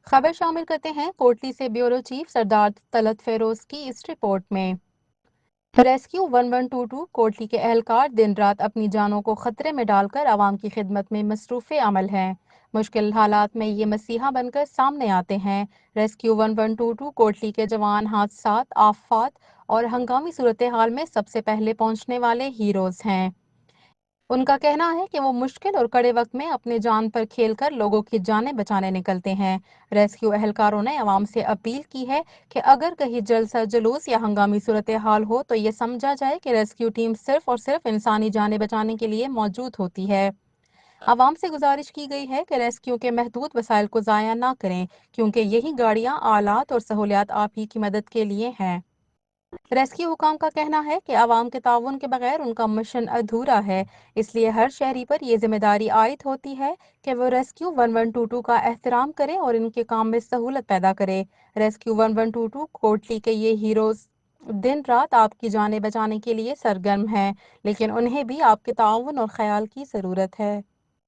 खबर शामिल करते हैं कोटली से ब्यूरो चीफ सरदार तलत फेरोज की इस रिपोर्ट में। रेस्क्यू 1122 कोटली के एहलकार दिन रात अपनी जानों को खतरे में डालकर आवाम की खिदमत में मसरूफ़ अमल हैं। मुश्किल हालात में ये मसीहा बनकर सामने आते हैं। रेस्क्यू 1122 कोटली के जवान हादसात, आफात और हंगामी सूरत हाल में सबसे पहले पहुंचने वाले हीरोज हैं। उनका कहना है कि वो मुश्किल और कड़े वक्त में अपने जान पर खेलकर लोगों की जानें बचाने निकलते हैं। रेस्क्यू एहलकारों ने अवाम से अपील की है कि अगर कहीं जलसा जुलूस या हंगामी सूरत हाल हो तो ये समझा जाए कि रेस्क्यू टीम सिर्फ और सिर्फ इंसानी जानें बचाने के लिए मौजूद होती है। अवाम से गुजारिश की गई है कि रेस्क्यू के महदूद वसाइल को ज़ाया ना करें, क्योंकि यही गाड़ियाँ, आलात और सहूलियात आप ही की मदद के लिए हैं। रेस्क्यू हुकाम का कहना है कि आवाम के ताउन के बगैर उनका मिशन अधूरा है, इसलिए हर शहरी पर यह जिम्मेदारी आयद होती है कि वो रेस्क्यू 1122 का एहतराम करे और इनके काम में सहूलत पैदा करे। रेस्क्यू 1122 कोटली के ये हीरोज दिन रात आपकी जानें बचाने के लिए सरगर्म हैं, लेकिन उन्हें भी आपके ताउन और ख्याल की ज़रूरत है।